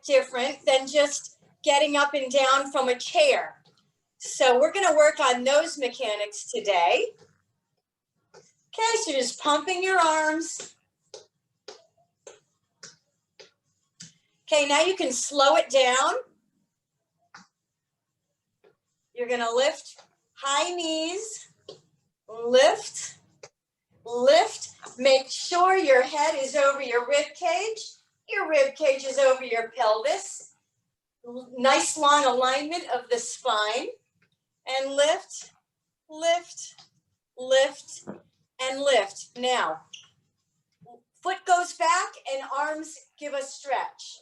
different than just getting up and down from a chair. So we're gonna work on those mechanics today. Okay, so just pumping your arms. Okay, now you can slow it down. You're gonna lift high knees, lift, lift. Make sure your head is over your rib cage. Your rib cage is over your pelvis. Nice long alignment of the spine. And lift, lift, lift, and lift. Now, foot goes back and arms give a stretch.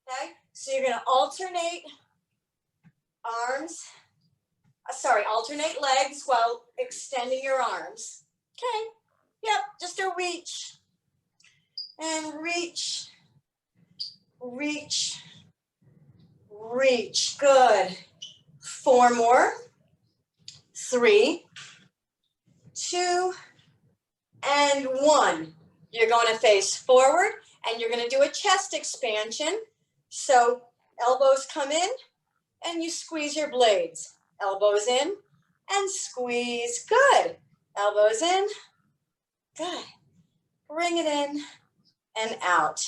Okay, so you're gonna alternate alternate legs while extending your arms. Okay, yep, just a reach and reach, reach, reach. Good. 4 more. 3, 2, and 1. You're going to face forward and you're going to do a chest expansion. So elbows come in and you squeeze your blades. Elbows in and squeeze. Good. Elbows in. Good. Bring it in and out.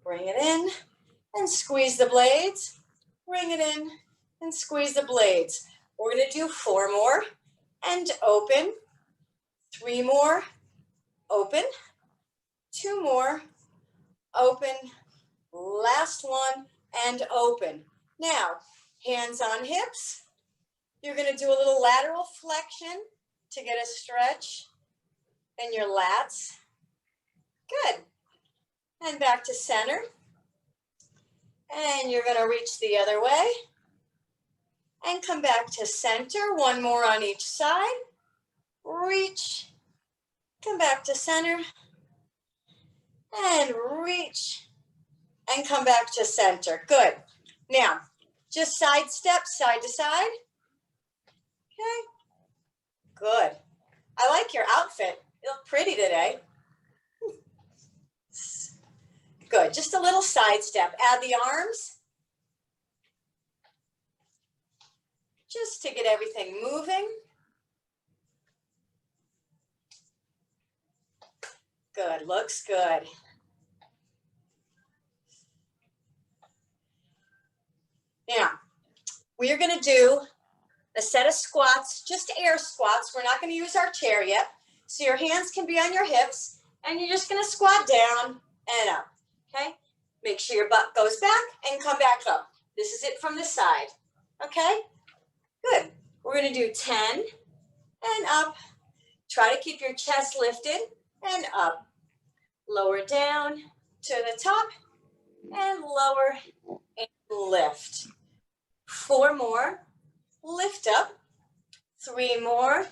Bring it in and squeeze the blades. Bring it in and squeeze the blades. We're going to do 4 more and open. 3 more, open. 2 more, open. Last one and open. Now, hands on hips. You're going to do a little lateral flexion to get a stretch in your lats. Good. And back to center. And you're going to reach the other way. And come back to center. 1 more on each side. Reach. Come back to center. And reach. And come back to center. Good. Now, just side step, side to side. Okay. Good. I like your outfit. You look pretty today. Good. Just a little side step. Add the arms. Just to get everything moving. Good. Looks good. Now, we are going to do a set of squats, just air squats. We're not going to use our chair yet. So your hands can be on your hips, and you're just going to squat down and up, okay? Make sure your butt goes back and come back up. This is it from the side, okay? Good. We're going to do 10 and up. Try to keep your chest lifted and up. Lower down to the top and lower and lift. 4 more. Lift up. 3 more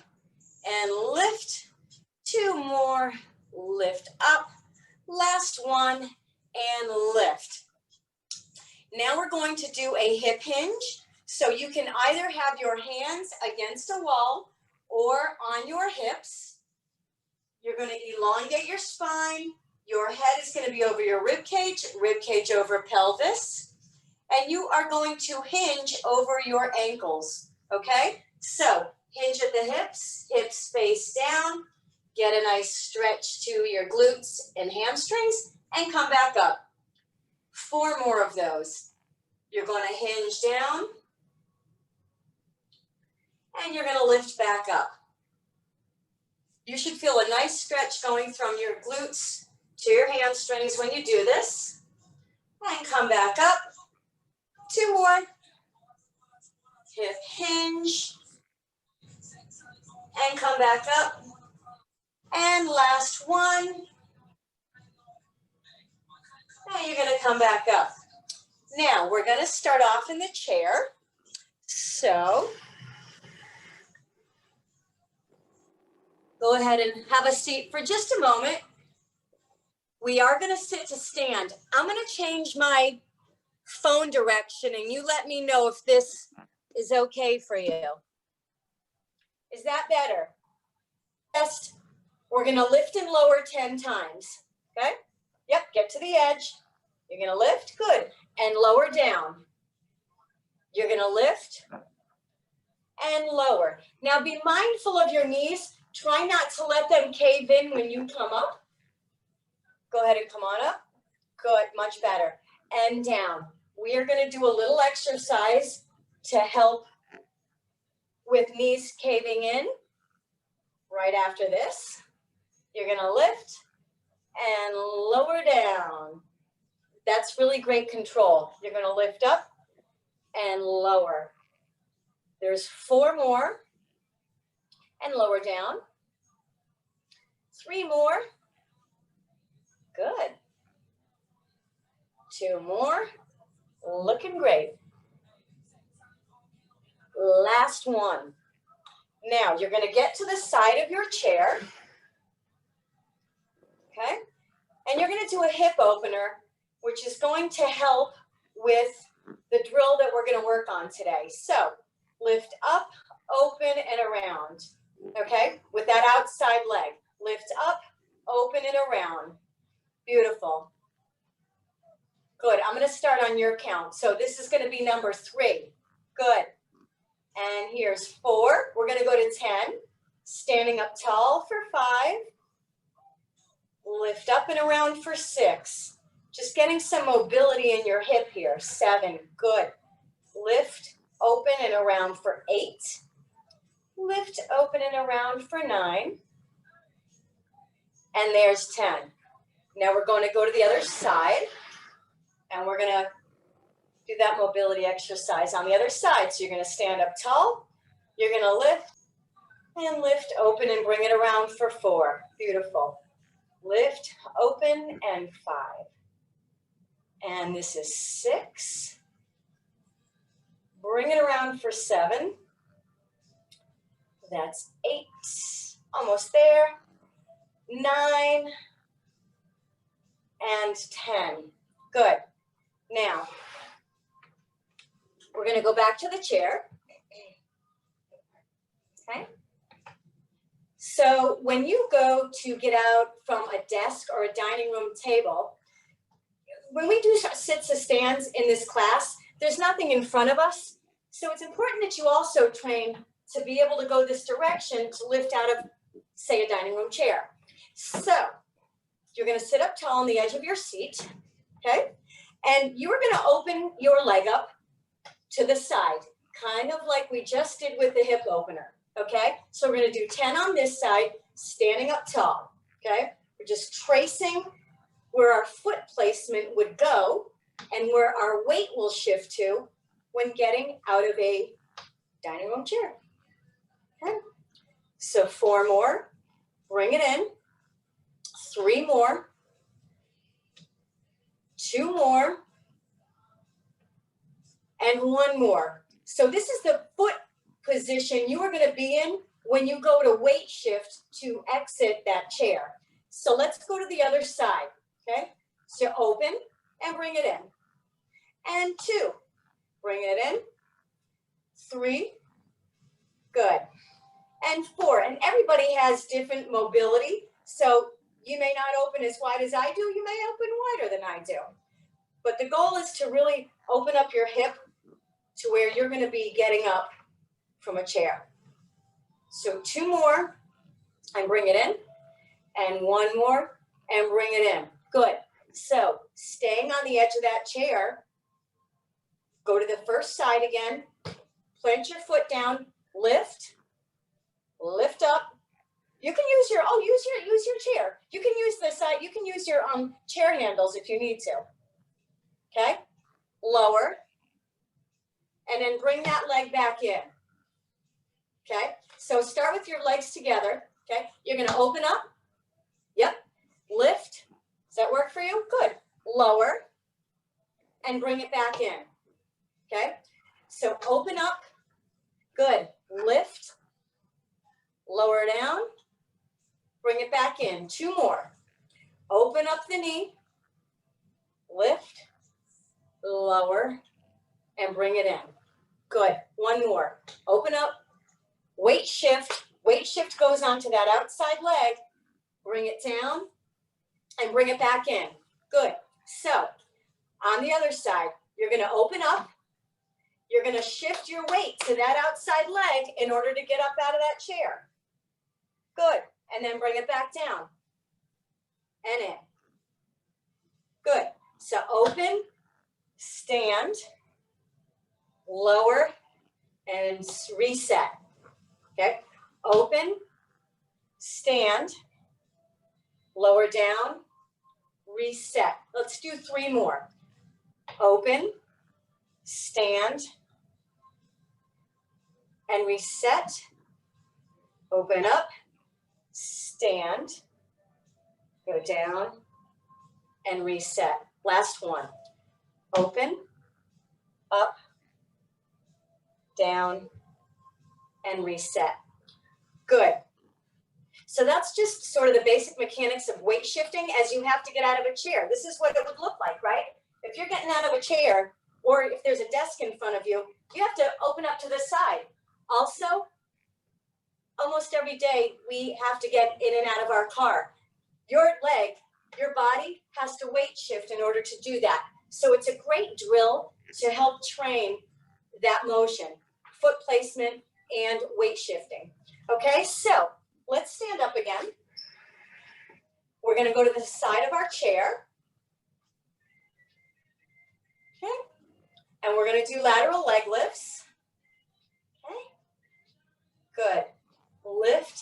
and lift. 2 more, lift up. Last one and lift. Now we're going to do a hip hinge. So you can either have your hands against a wall or on your hips. You're going to elongate your spine. Your head is going to be over your rib cage over pelvis. And you are going to hinge over your ankles, okay? So hinge at the hips, hips face down, get a nice stretch to your glutes and hamstrings, and come back up. 4 more of those. You're going to hinge down, and you're going to lift back up. You should feel a nice stretch going from your glutes to your hamstrings when you do this. And come back up. 2 more. Hip hinge. And come back up. And last one. And you're going to come back up. Now, we're going to start off in the chair. So, go ahead and have a seat for just a moment. We are going to sit to stand. I'm going to change my phone direction and you let me know if this is okay for you. Is that better? Yes. We're going to lift and lower 10 times. Okay? Yep, get to the edge. You're going to lift. Good. and lower down. You're gonna lift and lower. Now be mindful of your knees. Try not to let them cave in when you come up. Go ahead and come on up. Good, much better. And down. We are gonna do a little exercise to help with knees caving in. Right after this, you're gonna lift and lower down. That's really great control. You're gonna lift up and lower. There's 4 more and lower down. 3 more. Good. 2 more. Looking great. Last one. Now you're going to get to the side of your chair. Okay? And you're going to do a hip opener, which is going to help with the drill that we're going to work on today. So lift up, open, and around. Okay? With that outside leg. Lift up, open, and around. Beautiful. Good. I'm going to start on your count. So this is going to be number 3. Good. And here's 4. We're going to go to 10. Standing up tall for 5. Lift up and around for 6. Just getting some mobility in your hip here. 7. Good. Lift, open, and around for 8. Lift, open, and around for 9. And there's 10. Now we're going to go to the other side. And we're going to do that mobility exercise on the other side. So you're going to stand up tall. You're going to lift and lift, open, and bring it around for 4. Beautiful. Lift, open, and 5. And this is 6. Bring it around for 7. That's 8. Almost there. 9. And 10. Good. Now, we're going to go back to the chair. Okay. So when you go to get out from a desk or a dining room table, when we do sits and stands in this class, there's nothing in front of us. So it's important that you also train to be able to go this direction to lift out of, say, a dining room chair. So you're going to sit up tall on the edge of your seat, okay? And you're going to open your leg up to the side, kind of like we just did with the hip opener, okay? So we're going to do 10 on this side, standing up tall, okay? We're just tracing where our foot placement would go and where our weight will shift to when getting out of a dining room chair, okay? So 4 more, bring it in, 3 more, 2 more, and 1 more. So this is the foot position you are going to be in when you go to weight shift to exit that chair. So let's go to the other side, okay? So open and bring it in. And 2, bring it in. 3, good. And 4, and everybody has different mobility. So you may not open as wide as I do, you may open wider than I do. But the goal is to really open up your hip to where you're going to be getting up from a chair. So 2 more and bring it in, and 1 more and bring it in. Good. So staying on the edge of that chair, go to the first side again, plant your foot down, lift up. You can use your, use your chair. You can use the side, you can use your chair handles if you need to. Okay? Lower. And then bring that leg back in. Okay? So start with your legs together. Okay? You're going to open up. Yep. Lift. Does that work for you? Good. Lower. And bring it back in. Okay? So open up. Good. Lift. Lower down. Bring it back in. 2 more. Open up the knee. Lift. Lower. And bring it in. Good. 1 more. Open up. Weight shift. Weight shift goes onto that outside leg. Bring it down and bring it back in. Good. So on the other side, You're gonna open up. You're gonna shift your weight to that outside leg in order to get up out of that chair. Good, and then bring it back down and in. Good, so open, stand, lower, and reset, okay? Open, stand, lower down, reset. Let's do 3 more. Open, stand, and reset. Open up, stand, go down, and reset. Last one. Open, up, down, and reset. Good. So that's just sort of the basic mechanics of weight shifting as you have to get out of a chair. This is what it would look like, right? If you're getting out of a chair, or if there's a desk in front of you, you have to open up to the side. Also, almost every day we have to get in and out of our car. Your leg, your body has to weight shift in order to do that. So it's a great drill to help train that motion, foot placement and weight shifting. Okay, so let's stand up again. We're gonna go to the side of our chair. Okay, and we're gonna do lateral leg lifts. Okay, good. Lift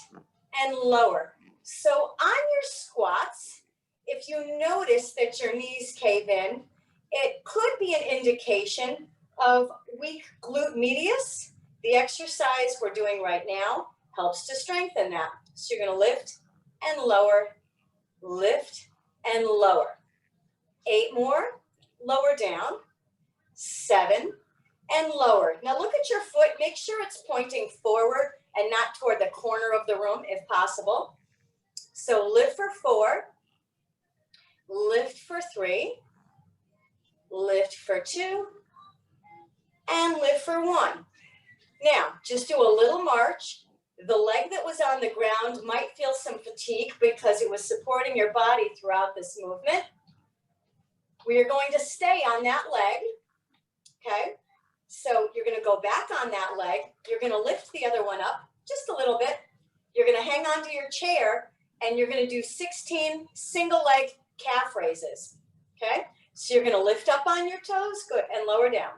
and lower. So on your squats, if you notice that your knees cave in, it could be an indication of weak glute medius. The exercise we're doing right now helps to strengthen that. So you're gonna lift and lower, lift and lower. 8 more, lower down, 7, and lower. Now look at your foot, make sure it's pointing forward and not toward the corner of the room if possible. So lift for 4, lift for 3, lift for 2, and lift for 1. Now, just do a little march. The leg that was on the ground might feel some fatigue because it was supporting your body throughout this movement. We are going to stay on that leg, okay? So you're gonna go back on that leg. You're gonna lift the other one up just a little bit. You're gonna hang on to your chair and you're gonna do 16 single leg calf raises, okay? So you're gonna lift up on your toes, good, and lower down.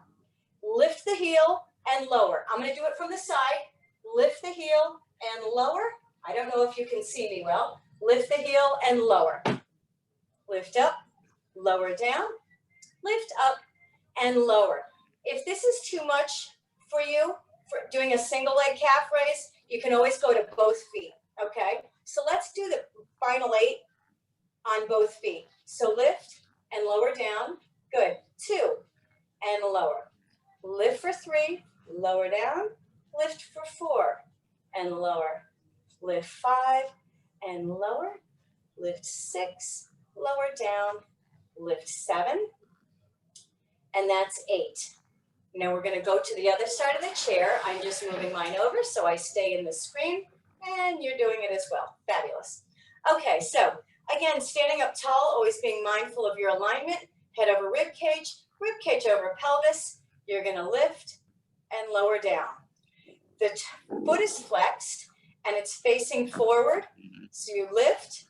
Lift the heel and lower. I'm gonna do it from the side. Lift the heel and lower. I don't know if you can see me well. Lift the heel and lower. Lift up, lower down, lift up and lower. If this is too much for you, for doing a single leg calf raise, you can always go to both feet, okay? So let's do the final 8 on both feet. So lift and lower down, good. 2 and lower. Lift for 3, lower down, lift for 4 and lower. Lift 5 and lower, lift 6, lower down, lift 7, and that's 8. Now we're gonna go to the other side of the chair. I'm just moving mine over so I stay in the screen and you're doing it as well. Fabulous. Okay, so again, standing up tall, always being mindful of your alignment, head over rib cage over pelvis. You're gonna lift and lower down. The foot is flexed and it's facing forward. So you lift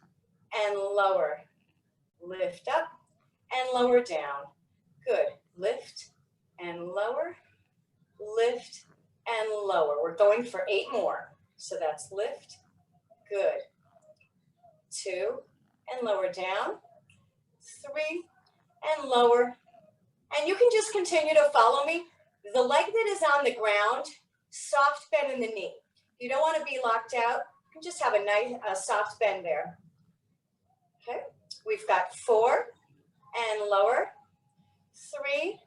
and lower, lift up and lower down. Good, lift and lower, lift and lower. We're going for 8 more. So that's lift, good. 2 and lower down, 3 and lower. And you can just continue to follow me. The leg that is on the ground, soft bend in the knee. You don't want to be locked out. You can just have a nice soft bend there. Okay, we've got 4 and lower, 3,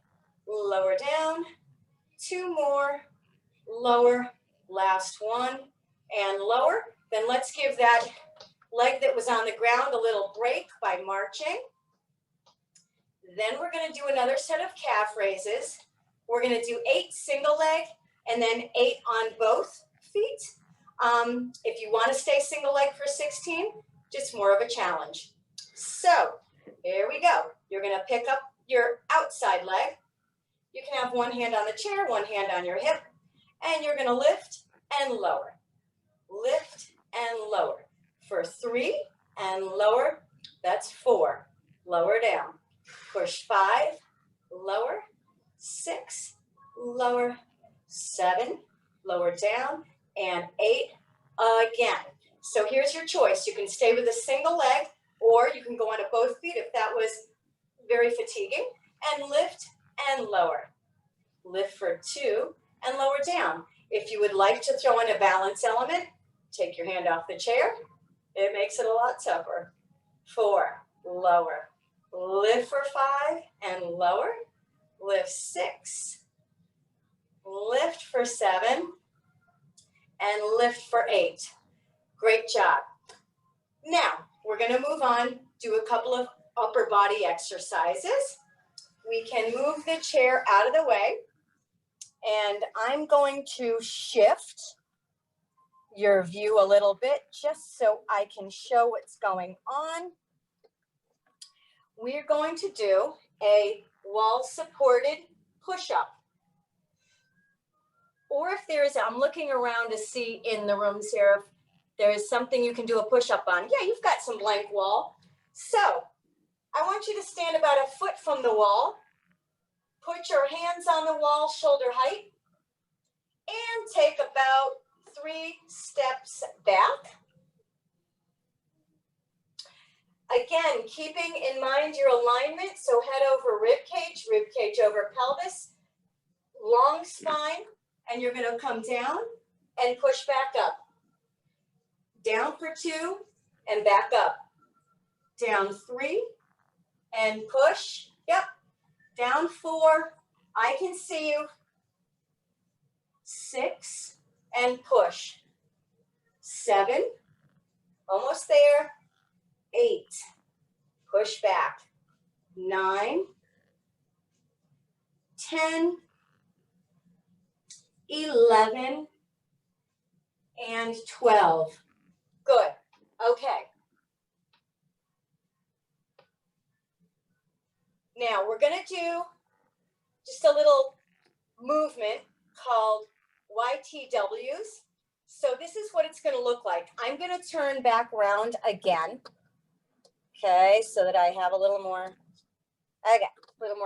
lower down, 2 more, lower, last one, and lower. Then let's give that leg that was on the ground a little break by marching. Then we're gonna do another set of calf raises. We're gonna do 8 single leg and then 8 on both feet. If you wanna stay single leg for 16, just more of a challenge. So here we go. You're gonna pick up your outside leg, You can have one hand on the chair, one hand on your hip, and you're gonna lift and lower. Lift and lower. For 3 and lower, that's 4. Lower down. Push 5, lower, 6, lower, 7, lower down, and 8 again. So here's your choice. You can stay with a single leg, or you can go onto both feet if that was very fatiguing, and lift and lower. Lift for 2 and lower down. If you would like to throw in a balance element, take your hand off the chair. It makes it a lot tougher. 4, lower. Lift for 5 and lower. Lift 6. Lift for 7 and lift for 8. Great job. Now, we're gonna move on, do a couple of upper body exercises. We can move the chair out of the way, and I'm going to shift your view a little bit just so I can show what's going on. We're going to do a wall-supported push-up. Or if there is, I'm looking around to see in the rooms here if there is something you can do a push-up on. Yeah, you've got some blank wall. So I want you to stand about a foot from the wall. Put your hands on the wall, shoulder height, and take about 3 steps back. Again, keeping in mind your alignment, so head over rib cage over pelvis, long spine, and you're gonna come down and push back up. Down for 2 and back up. Down 3 and push, yep. Down 4, I can see you. 6 and push. 7, almost there. 8, push back. 9, 10, 11, and 12. Good, okay. Now we're gonna do just a little movement called YTWs. So this is what it's gonna look like. I'm gonna turn back around again. Okay, so that I have a little more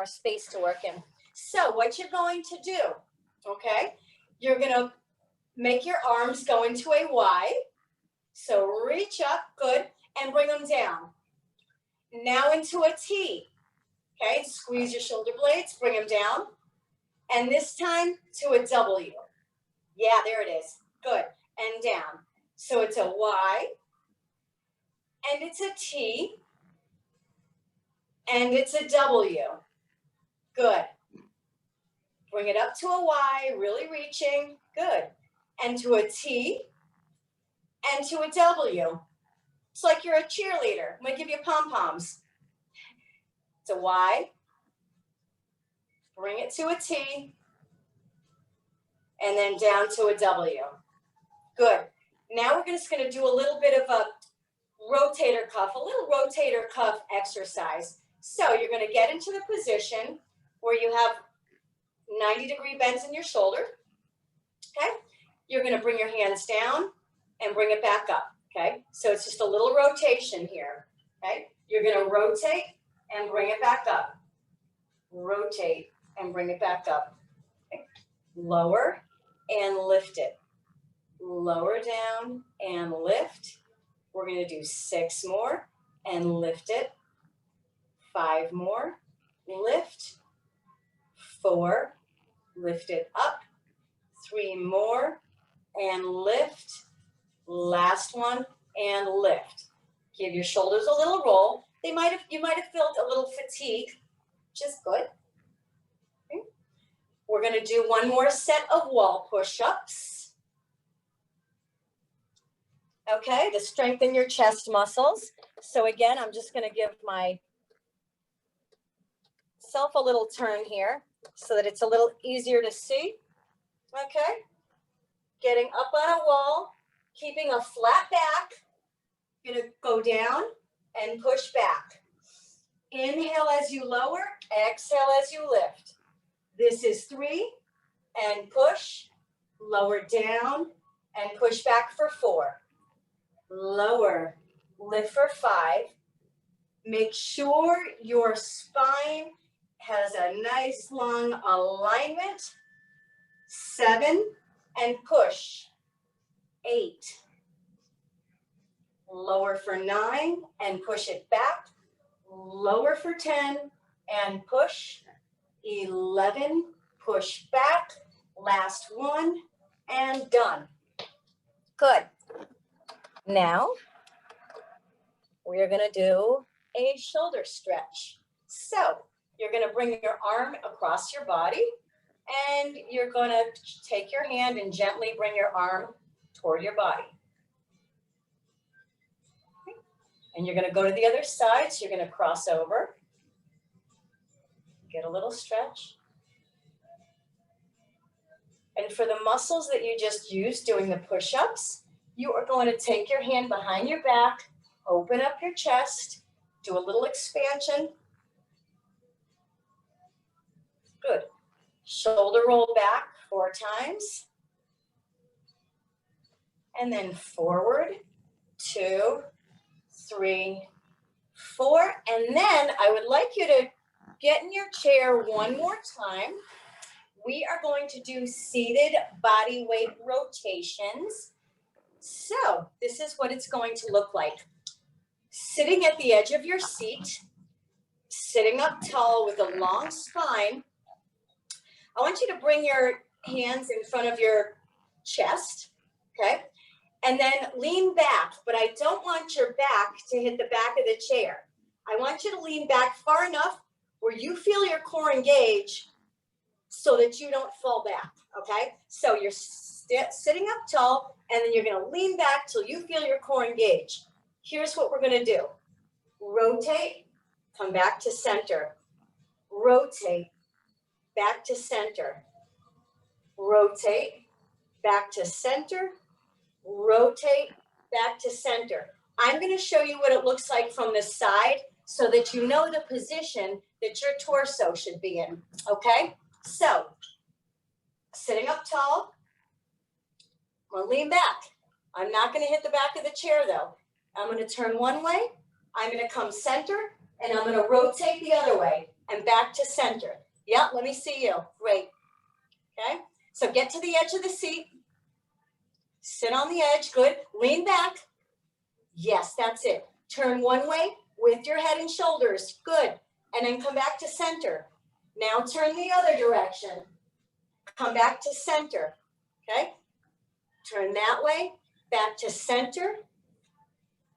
space to work in. So what you're going to do, okay, you're gonna make your arms go into a Y. So reach up, good, and bring them down. Now into a T, okay, squeeze your shoulder blades, bring them down. And this time to a W. Yeah, there it is, good, and down. So it's a Y, and it's a T, and it's a W. Good. Bring it up to a Y, really reaching, good. And to a T, and to a W. It's like you're a cheerleader. I'm gonna give you pom-poms. It's a Y, bring it to a T, and then down to a W. Good. Now we're just gonna do a little bit of a rotator cuff, a little rotator cuff exercise. So you're gonna get into the position where you have 90-degree bends in your shoulder, okay? You're gonna bring your hands down and bring it back up, okay? So it's just a little rotation here, okay? You're gonna rotate and bring it back up. Rotate and bring it back up. Okay? Lower and lift it. Lower down and lift. We're gonna do 6 more and lift it. 5 more, lift. 4, lift it up. 3 more and lift. Last one and lift. Give your shoulders a little roll. You might have felt a little fatigue, which is good. Okay. We're gonna do one more set of wall push-ups. Okay, to strengthen your chest muscles. So again, I'm just gonna give myself a little turn here so that it's a little easier to see. Okay, getting up on a wall, keeping a flat back. You're gonna go down and push back. Inhale as you lower, exhale as you lift. This is 3 and push, lower down and push back for 4. Lower, lift for 5. Make sure your spine has a nice long alignment. 7 and push. 8. Lower for 9 and push it back. Lower for 10 and push. 11, push back. Last one and done. Good. Now we are going to do a shoulder stretch. So you're going to bring your arm across your body and you're going to take your hand and gently bring your arm toward your body. And you're going to go to the other side. So you're going to cross over. Get a little stretch. And for the muscles that you just used doing the push-ups, you are going to take your hand behind your back, open up your chest, do a little expansion. Good. Shoulder roll back 4 times. And then forward, 2, 3, 4. And then I would like you to get in your chair one more time. We are going to do seated body weight rotations. So this is what it's going to look like. Sitting at the edge of your seat, sitting up tall with a long spine. I want you to bring your hands in front of your chest, okay? And then lean back, but I don't want your back to hit the back of the chair. I want you to lean back far enough where you feel your core engage so that you don't fall back, okay? So you're sitting up tall, and then you're gonna lean back till you feel your core engage. Here's what we're gonna do. Rotate, come back to center. Rotate, back to center. Rotate, back to center. Rotate, back to center. I'm gonna show you what it looks like from the side so that you know the position that your torso should be in, okay? So, sitting up tall, I'm gonna lean back. I'm not gonna hit the back of the chair though. I'm gonna turn one way, I'm gonna come center, and I'm gonna rotate the other way and back to center. Yeah, let me see you, great, okay? So get to the edge of the seat, sit on the edge, good, lean back. Yes, that's it. Turn one way with your head and shoulders, good, and then come back to center. Now turn the other direction. Come back to center, okay? Turn that way, back to center.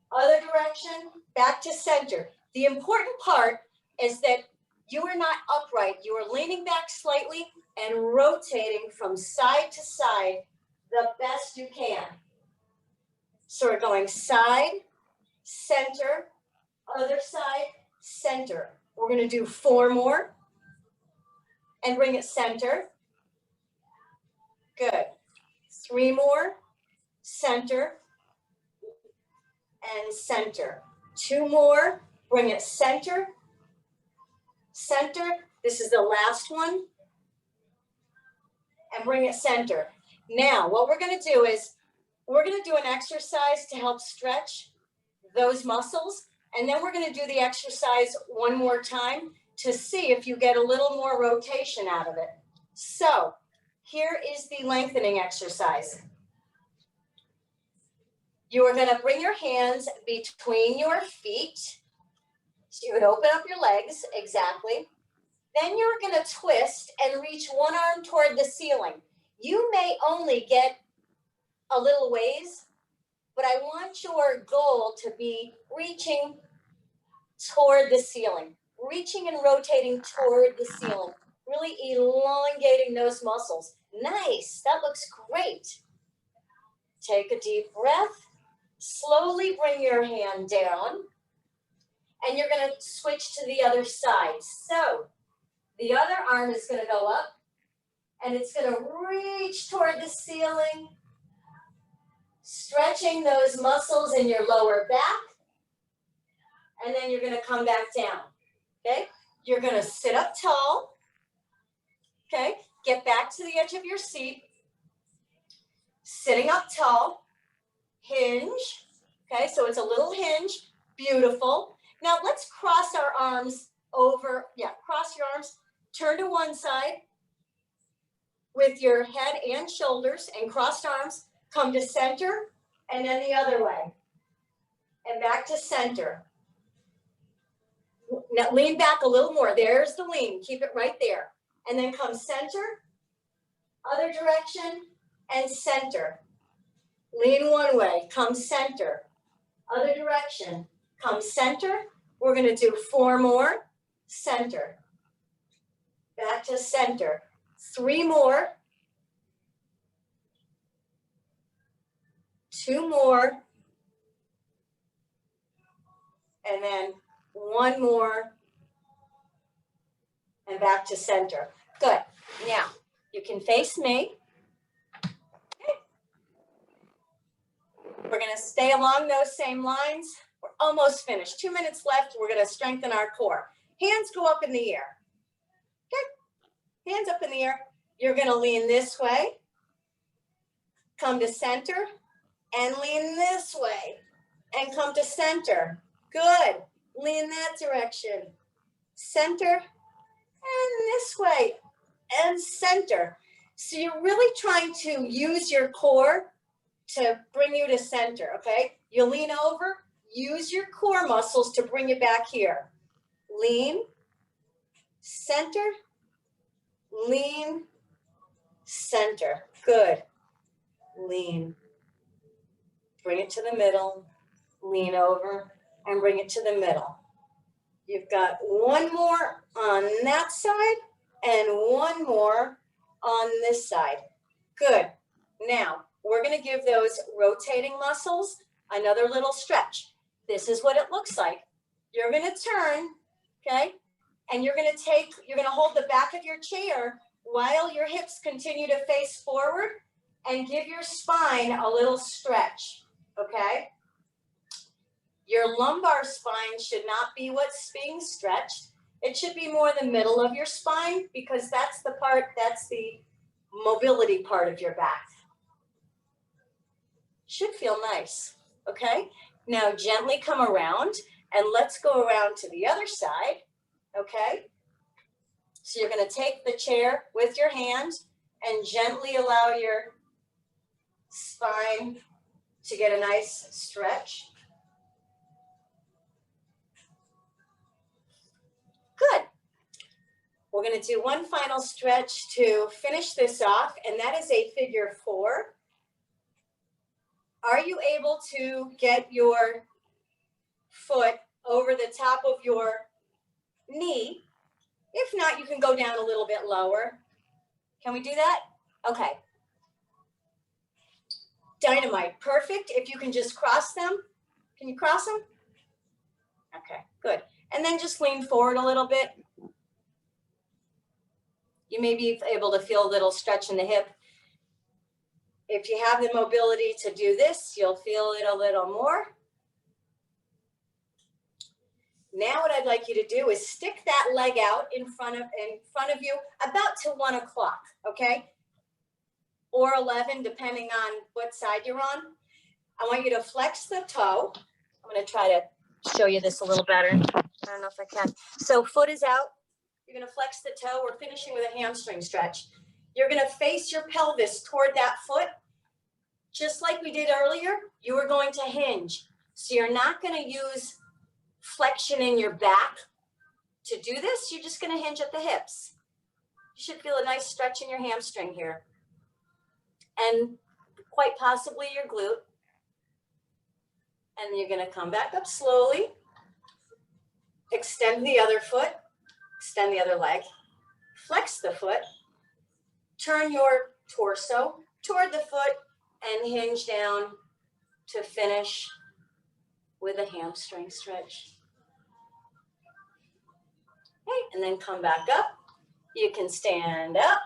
Other direction, back to center. The important part is that you are not upright. You are leaning back slightly and rotating from side to side the best you can. So we're going side, center, other side, center. We're going to do 4 more. And bring it center. Good. 3 more. Center. And center. 2 more. Bring it center. Center. This is the last one. And bring it center. Now, what we're going to do is we're going to do an exercise to help stretch those muscles. And then we're going to do the exercise one more time to see if you get a little more rotation out of it. So here is the lengthening exercise. You are going to bring your hands between your feet. So you would open up your legs, exactly. Then you're going to twist and reach one arm toward the ceiling. You may only get a little ways, but I want your goal to be reaching toward the ceiling. Reaching and rotating toward the ceiling, really elongating those muscles. Nice, that looks great. Take a deep breath, slowly bring your hand down, and you're gonna switch to the other side. So the other arm is gonna go up, and it's gonna reach toward the ceiling, stretching those muscles in your lower back, and then you're gonna come back down. Okay, you're gonna sit up tall, Okay, get back to the edge of your seat. Sitting up tall, hinge. Okay, so it's a little hinge, beautiful. Now let's cross our arms over, cross your arms, turn to one side with your head and shoulders and crossed arms, come to center and then the other way. And back to center. Now lean back a little more. There's the lean. Keep it right there. And then come center, other direction, and center. Lean one way, come center. Other direction, come center. We're going to do 4 more. Center. Back to center. 3 more. 2 more. And then 1 more. And back to center. Good. Now, you can face me. We're going to stay along those same lines. We're almost finished. 2 minutes left. We're going to strengthen our core. Hands go up in the air. Okay. Hands up in the air. You're going to lean this way. Come to center. And lean this way. And come to center. Good. Lean that direction. Center. And this way. And center. So you're really trying to use your core to bring you to center, okay? You lean over, use your core muscles to bring you back here. Lean, center, lean, center. Good. Lean. Bring it to the middle, lean over, and bring it to the middle. You've got 1 more on that side and 1 more on this side. Good. Now, we're going to give those rotating muscles another little stretch. This is what it looks like. You're going to turn, okay? And you're going to hold the back of your chair while your hips continue to face forward and give your spine a little stretch, okay? Your lumbar spine should not be what's being stretched. It should be more the middle of your spine because that's the mobility part of your back. Should feel nice, okay? Now gently come around and let's go around to the other side, okay? So you're going to take the chair with your hand and gently allow your spine to get a nice stretch. Good. We're going to do one final stretch to finish this off, and that is a figure 4. Are you able to get your foot over the top of your knee? If not, you can go down a little bit lower. Can we do that? Okay. Dynamite. Perfect. If you can just cross them. Can you cross them? Okay, good. And then just lean forward a little bit. You may be able to feel a little stretch in the hip. If you have the mobility to do this, you'll feel it a little more. Now what I'd like you to do is stick that leg out in front of you about to 1 o'clock, okay? Or 11, depending on what side you're on. I want you to flex the toe. I'm going to try to show you this a little better. I don't know if I can. So foot is out. You're going to flex the toe. We're finishing with a hamstring stretch. You're going to face your pelvis toward that foot. Just like we did earlier, you are going to hinge. So you're not going to use flexion in your back to do this. You're just going to hinge at the hips. You should feel a nice stretch in your hamstring here. And quite possibly your glute. And you're going to come back up slowly. Extend the other foot. Extend the other leg. Flex the foot. Turn your torso toward the foot and hinge down to finish with a hamstring stretch. Okay, and then come back up. You can stand up.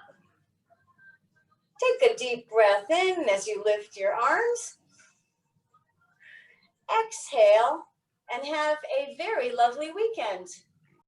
Take a deep breath in as you lift your arms. Exhale and have a very lovely weekend.